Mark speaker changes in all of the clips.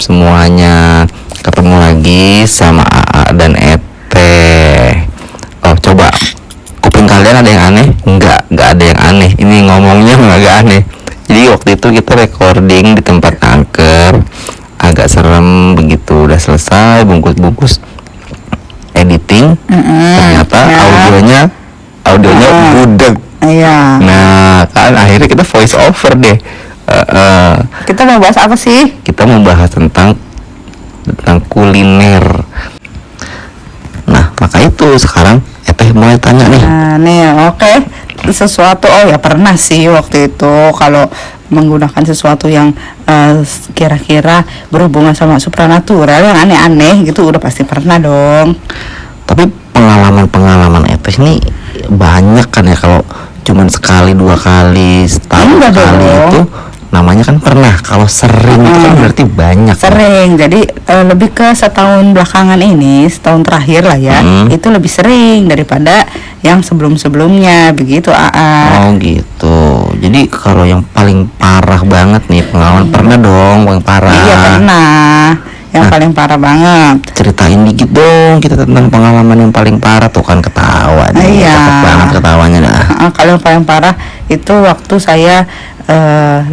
Speaker 1: semuanya. Ketemu lagi sama AA dan Ete. Oh, coba kuping kalian ada yang aneh? Enggak ada yang aneh. Ini ngomongnya agak aneh. Jadi waktu itu kita recording di tempat angker, agak serem begitu. Udah selesai bungkus editing, ternyata audionya budek.
Speaker 2: Iya.
Speaker 1: Nah, kan akhirnya kita voice over deh.
Speaker 2: Kita mau bahas apa sih?
Speaker 1: Kita mau bahas tentang kuliner. Nah, maka itu sekarang Eteh mulai tanya nih.
Speaker 2: Nah, nih, oke. Sesuatu, ya pernah sih waktu itu kalau menggunakan sesuatu yang kira-kira berhubungan sama supranatural yang aneh-aneh gitu, udah pasti pernah dong.
Speaker 1: Tapi pengalaman Eteh ini banyak kan ya, kalau cuman sekali, 2 kali, setahun sekali itu namanya kan pernah. Kalau sering itu kan berarti banyak.
Speaker 2: Sering, jadi lebih ke setahun belakangan ini, setahun terakhir lah ya, itu lebih sering daripada yang sebelum-sebelumnya begitu.
Speaker 1: Oh gitu. Jadi kalau yang paling parah banget nih pengalaman pernah dong, paling parah.
Speaker 2: Iya pernah. Yang paling parah banget.
Speaker 1: Ceritain dikit dong kita tentang pengalaman yang paling parah. Tuh kan ketawa nih.
Speaker 2: Iya.
Speaker 1: Cepet banget ketawanya dah.
Speaker 2: Kalau yang paling parah itu waktu saya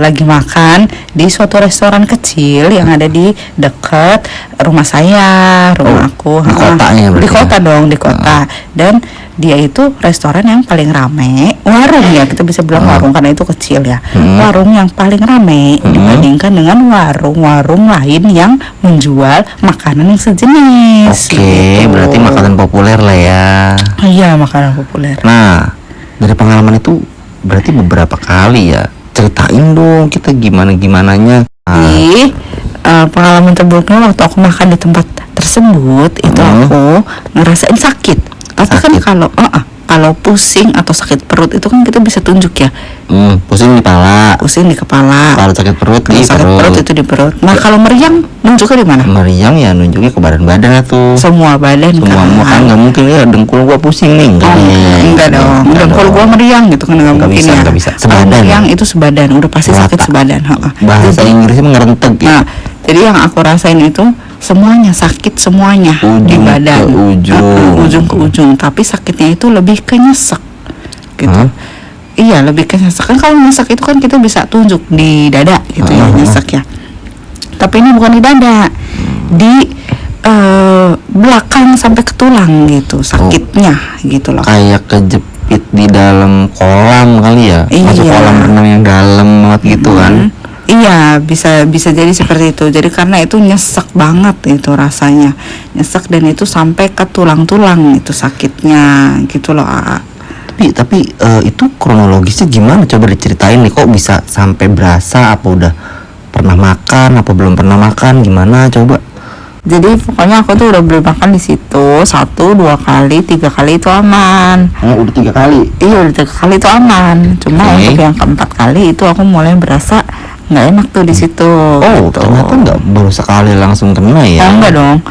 Speaker 2: lagi makan di suatu restoran kecil yang ada di dekat rumah saya, rumah aku.
Speaker 1: Di kotanya berarti.
Speaker 2: Di kota dong, di kota. Dan dia itu restoran yang paling rame, warung ya, kita bisa bilang warung karena itu kecil ya. Warung yang paling rame dibandingkan dengan warung-warung lain yang menjual makanan yang sejenis.
Speaker 1: Oke,
Speaker 2: gitu.
Speaker 1: berarti makanan populer lah ya.
Speaker 2: Iya, makanan populer.
Speaker 1: Nah, dari pengalaman itu berarti beberapa kali ya. Ceritain dong kita gimananya.
Speaker 2: Jadi pengalaman terburuknya waktu aku makan di tempat tersebut itu aku ngerasain sakit. Tapi kan kalau pusing atau sakit perut itu kan kita bisa tunjuk ya.
Speaker 1: Pusing di kepala.
Speaker 2: Pusing di kepala.
Speaker 1: Kalau sakit perut
Speaker 2: Kalau
Speaker 1: di
Speaker 2: sakit perut itu di perut. Nah, kalau meriang nunjuknya di mana?
Speaker 1: Meriang ya nunjuknya ke badan tuh.
Speaker 2: Semua badan
Speaker 1: kan nggak mungkin ya dengkul gua pusing nih.
Speaker 2: Enggak dong. Dengkul gua meriang gitu kan nggak mungkin ya.
Speaker 1: Nggak bisa. Sebadan.
Speaker 2: Meriang itu sebadan, udah pasti sakit sebadan.
Speaker 1: Bahasa Inggrisnya ngerenteg ya.
Speaker 2: Nah, jadi yang aku rasain itu semuanya sakit, semuanya di badan, ujung ke ujung. Tapi sakitnya itu lebih ke nyesek gitu. Iya, lebih ke nyesek. Kan kalau nyesek itu kan kita bisa tunjuk di dada gitu ya, nyesek ya. Tapi ini bukan di dada, di belakang sampai ke tulang gitu sakitnya gitu loh.
Speaker 1: Kayak kejepit di dalam kolam kali ya. Masuk kolam renang yang dalam banget gitu kan.
Speaker 2: Iya, bisa jadi seperti itu. Jadi karena itu nyesek banget itu rasanya, nyesek dan itu sampai ke tulang-tulang itu sakitnya gitu loh.
Speaker 1: Tapi itu kronologisnya gimana? Coba diceritain nih, kok bisa sampai berasa? Apa udah pernah makan? Apa belum pernah makan? Gimana? Coba.
Speaker 2: Jadi pokoknya aku tuh udah beli makan di situ 1, 2 kali, 3 kali itu aman.
Speaker 1: Udah 3 kali?
Speaker 2: Iya, udah 3 kali itu aman. Cuma untuk yang keempat kali itu aku mulai berasa nggak enak tuh di situ.
Speaker 1: Oh, gitu. Ternyata nggak baru sekali langsung kena ya?
Speaker 2: Enggak dong.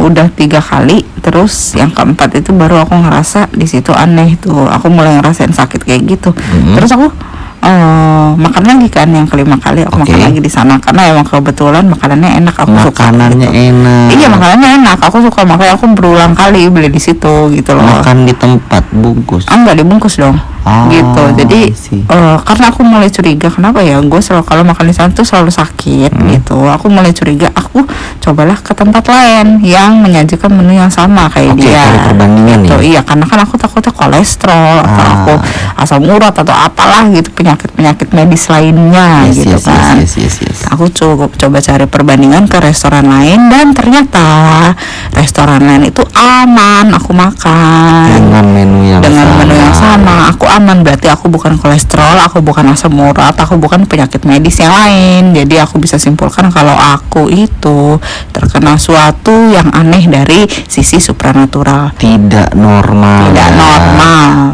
Speaker 2: Udah 3 kali, terus yang keempat itu baru aku ngerasa di situ aneh tuh. Aku mulai ngerasain sakit kayak gitu. Terus aku makan lagi kan yang kelima kali aku makan lagi di sana karena emang kebetulan makanannya enak, aku suka.
Speaker 1: Makanannya enak.
Speaker 2: Iya, makanannya enak, aku suka, makanya aku berulang kali beli di situ gitu loh.
Speaker 1: Makan di tempat bungkus?
Speaker 2: Enggak dibungkus dong. Gitu. Jadi karena aku mulai curiga, kenapa ya gue selalu kalau makan di sana tuh selalu sakit gitu. Aku mulai curiga, aku cobalah ke tempat lain yang menyajikan menu yang sama kayak dia.
Speaker 1: Perbandingan gitu.
Speaker 2: Iya, karena kan aku takutnya kolesterol atau aku asam urat atau apalah gitu, penyakit medis lainnya gitu kan. Aku coba cari perbandingan ke restoran lain dan ternyata restoran lain itu aman, aku makan
Speaker 1: dengan menu yang
Speaker 2: sama. Aku aman, berarti aku bukan kolesterol, aku bukan asam urat, aku bukan penyakit medis yang lain. Jadi aku bisa simpulkan kalau aku itu terkena suatu yang aneh dari sisi supranatural, tidak normal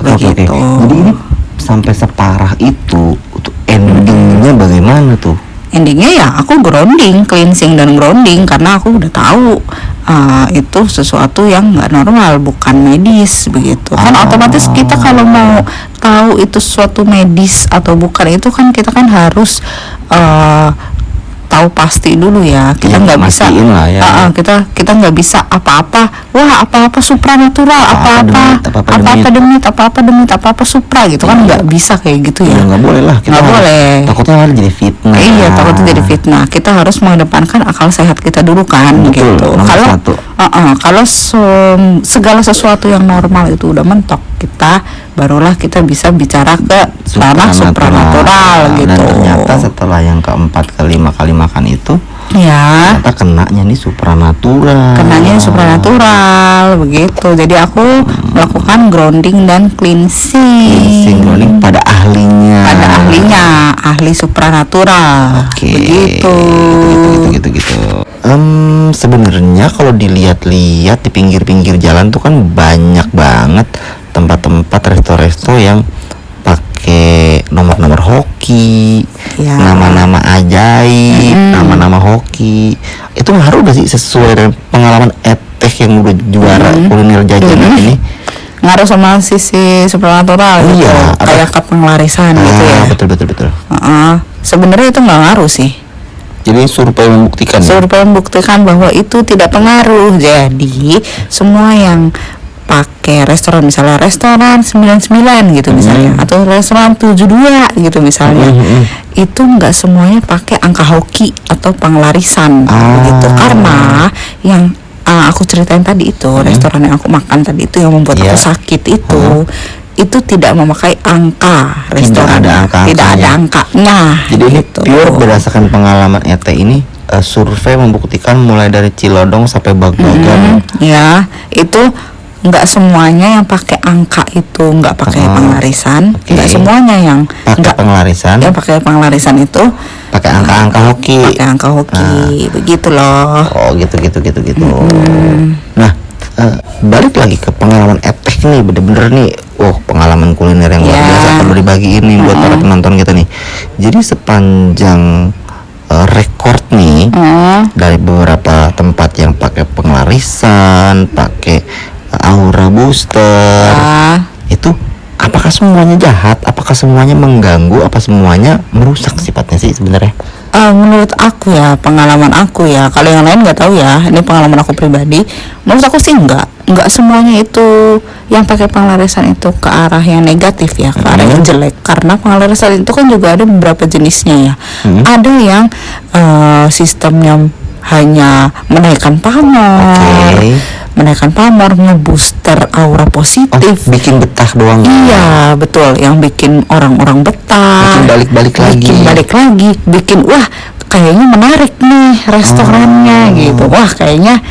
Speaker 2: begitu.
Speaker 1: Jadi ini sampai separah itu endingnya bagaimana tuh?
Speaker 2: Endingnya ya aku grounding, cleansing dan grounding karena aku udah tahu itu sesuatu yang nggak normal, bukan medis begitu. Kan otomatis kita kalau mau tahu itu suatu medis atau bukan itu kan kita kan harus tahu pasti dulu ya. Kita
Speaker 1: Iya,
Speaker 2: nggak bisa
Speaker 1: mastiin lah ya.
Speaker 2: kita nggak bisa apa-apa, wah apa-apa supranatural, apa-apa demit, apa-apa supra gitu kan, nggak bisa kayak gitu ya.
Speaker 1: Nggak boleh lah, kita
Speaker 2: Nggak boleh.
Speaker 1: takutnya malah jadi fitnah.
Speaker 2: Iya, takutnya jadi fitnah. Kita harus mengedepankan akal sehat kita dulu kan.
Speaker 1: Betul,
Speaker 2: gitu.
Speaker 1: nomor
Speaker 2: Kalau
Speaker 1: satu.
Speaker 2: kalau segala sesuatu yang normal itu udah mentok, kita barulah kita bisa bicara ke ranah supranatural gitu.
Speaker 1: Dan ternyata setelah yang keempat kelima kali makan itu,
Speaker 2: ya
Speaker 1: ternyata kenanya nih supranatural.
Speaker 2: kenanya supranatural begitu. Jadi aku melakukan grounding dan cleansing
Speaker 1: Grounding pada ahlinya.
Speaker 2: ahli supranatural.
Speaker 1: Oke.
Speaker 2: Begitu.
Speaker 1: Gitu. Sebenarnya kalau dilihat-lihat di pinggir-pinggir jalan tuh kan banyak banget tempat-tempat resto-resto yang pakai nomor-nomor hoki,
Speaker 2: Ya.
Speaker 1: nama-nama ajaib, nama-nama hoki. Itu ngaruh gak sih sesuai dengan pengalaman Eteh yang udah juara kuliner jajanan ini?
Speaker 2: Ngaruh sama sisi supranatural gitu,
Speaker 1: Iya,
Speaker 2: kayak ke penglarisan gitu ya.
Speaker 1: Betul.
Speaker 2: Sebenarnya itu nggak ngaruh sih.
Speaker 1: Jadi survei membuktikan.
Speaker 2: Survei membuktikan bahwa itu tidak pengaruh. Jadi semua yang pakai restoran, misalnya restoran 99 gitu misalnya, atau restoran 72 gitu misalnya, itu nggak semuanya pakai angka hoki atau penglarisan gitu. Karena yang aku ceritain tadi itu, restoran yang aku makan tadi itu yang membuat aku sakit itu tidak memakai angka restoran, tidak ada angkanya.
Speaker 1: Jadi ini
Speaker 2: gitu.
Speaker 1: pure berdasarkan pengalaman Ete ini, survei membuktikan mulai dari Cilodong sampai Bagogan.
Speaker 2: Ya, itu nggak semuanya yang pakai angka itu, nggak pakai penglarisan, nggak semuanya yang
Speaker 1: pakai penglarisan.
Speaker 2: yang pakai penglarisan itu
Speaker 1: Pakai angka-angka hoki.
Speaker 2: pakai angka hoki, begitu loh.
Speaker 1: Oh gitu. Nah, balik lagi ke pengalaman Eteh nih, bener-bener nih, pengalaman kuliner yang luar biasa perlu dibagiin nih buat para penonton kita nih. Jadi sepanjang rekor nih dari beberapa tempat yang pakai penglarisan, pakai aura booster, itu apakah semuanya jahat? Apakah semuanya mengganggu? Apa semuanya merusak sifatnya sih sebenarnya?
Speaker 2: Menurut aku ya, pengalaman aku ya, kalau yang lain nggak tahu ya, ini pengalaman aku pribadi. Menurut aku sih nggak semuanya itu yang pakai penglarisan itu ke arah yang negatif ya, ke arah yang jelek. Karena penglarisan itu kan juga ada beberapa jenisnya ya. Ada yang sistemnya hanya menaikkan pamor, ngebooster aura positif,
Speaker 1: bikin betah doang.
Speaker 2: Iya betul, yang bikin orang-orang betah, bikin balik lagi, bikin wah kayaknya menarik nih restorannya gitu, wah kayaknya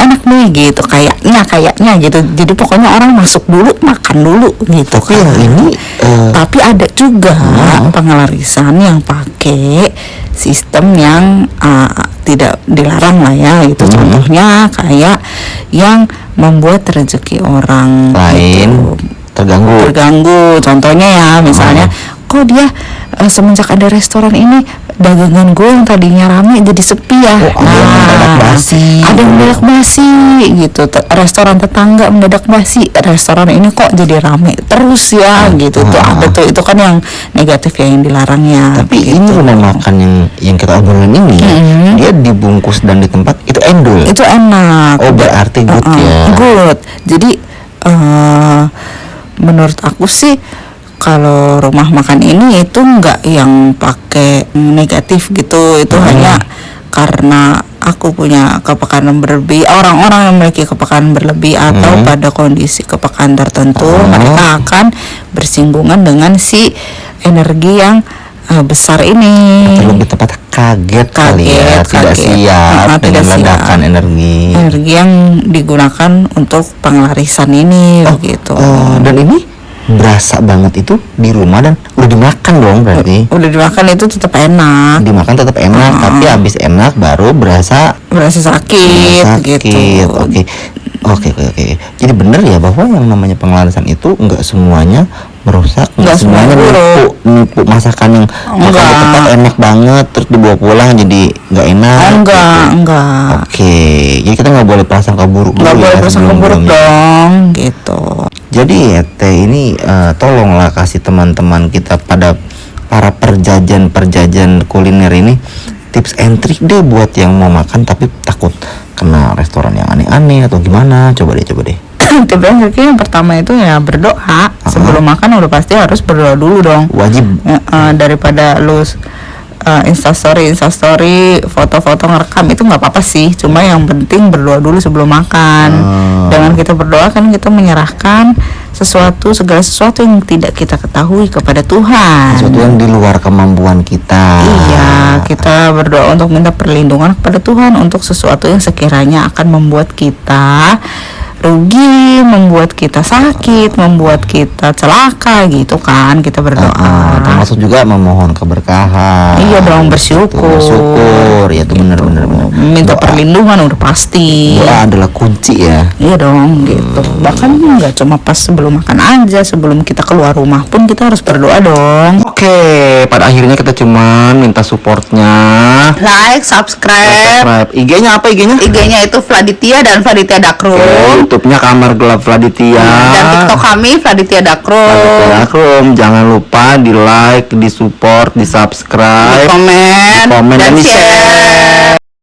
Speaker 2: enak nih gitu, kayaknya gitu. Jadi pokoknya orang masuk dulu, makan dulu gitu.
Speaker 1: Tapi yang ini
Speaker 2: tapi ada juga penglarisan yang pakai sistem yang tidak dilarang lah ya, itu contohnya kayak yang membuat rezeki orang
Speaker 1: lain
Speaker 2: gitu
Speaker 1: terganggu.
Speaker 2: Contohnya ya, misalnya kok dia semenjak ada restoran ini dagangan gue yang tadinya rame jadi sepi ya.
Speaker 1: Ada yang mendadak basi gitu.
Speaker 2: Restoran tetangga mendadak basi, restoran ini kok jadi rame terus ya gitu. Tuh ada tuh, itu kan yang negatif ya, yang dilarangnya.
Speaker 1: Tapi
Speaker 2: gitu.
Speaker 1: ini rumah makan yang kita obrolin ini, dia dibungkus dan di tempat itu endul.
Speaker 2: Itu enak.
Speaker 1: Oh berarti good ya.
Speaker 2: Good. Jadi menurut aku sih kalau rumah makan ini itu nggak yang pakai negatif gitu, itu hanya karena aku punya kepekanan berlebih, orang-orang yang memiliki kepekanan berlebih atau pada kondisi kepekanan tertentu, mereka akan bersinggungan dengan si energi yang besar ini.
Speaker 1: Atau lebih tepat kaget kali ya, tidak siap dengan ledakan energi
Speaker 2: yang digunakan untuk penglarisan ini begitu.
Speaker 1: Dan ini berasa banget itu di rumah dan udah dimakan dong berarti.
Speaker 2: Udah dimakan itu tetap enak.
Speaker 1: Dimakan tetap enak, tapi habis enak baru berasa
Speaker 2: sakit. Gitu.
Speaker 1: Oke. Jadi bener ya bahwa yang namanya penglarisan itu enggak semuanya merusak, enggak semuanya nipu masakan yang makan di tempat enak banget terus dibawa pulang jadi enggak enak.
Speaker 2: Enggak.
Speaker 1: Oke. Jadi kita nggak boleh prasangka buruk.
Speaker 2: Nggak boleh prasangka buruk dong, gitu.
Speaker 1: Jadi Teh ini tolonglah kasih teman-teman kita pada para perjajan kuliner ini tips and trick deh buat yang mau makan tapi takut kena restoran yang aneh-aneh atau gimana. Coba deh.
Speaker 2: Tips and trick yang pertama itu ya berdoa. Sebelum makan udah pasti harus berdoa dulu dong.
Speaker 1: Wajib.
Speaker 2: Daripada lu instastory foto-foto ngerekam itu nggak apa-apa sih, cuma yang penting berdoa dulu sebelum makan. Dengan kita berdoa kan kita menyerahkan segala sesuatu yang tidak kita ketahui kepada Tuhan,
Speaker 1: Sesuatu yang di luar kemampuan kita.
Speaker 2: Iya, kita berdoa untuk minta perlindungan kepada Tuhan untuk sesuatu yang sekiranya akan membuat kita rugi, membuat kita sakit, membuat kita celaka gitu kan. Kita berdoa.
Speaker 1: Termasuk juga memohon keberkahan.
Speaker 2: Iya dong, bersyukur.
Speaker 1: Ya itu benar.
Speaker 2: Minta perlindungan udah pasti.
Speaker 1: Doa adalah kunci ya.
Speaker 2: Iya dong gitu. Bahkan nggak cuma pas sebelum makan aja, sebelum kita keluar rumah pun kita harus berdoa dong.
Speaker 1: Oke, pada akhirnya kita cuman minta supportnya.
Speaker 2: Like, subscribe.
Speaker 1: IG-nya apa IG-nya?
Speaker 2: IG-nya itu Vladitya dan Vladitya Dakrum.
Speaker 1: YouTube-nya Kamar Gelap Vladitya.
Speaker 2: Dan TikTok kami Vladitya Dakrum.
Speaker 1: Jangan lupa di like, di support, di subscribe,
Speaker 2: Komen
Speaker 1: dan di share.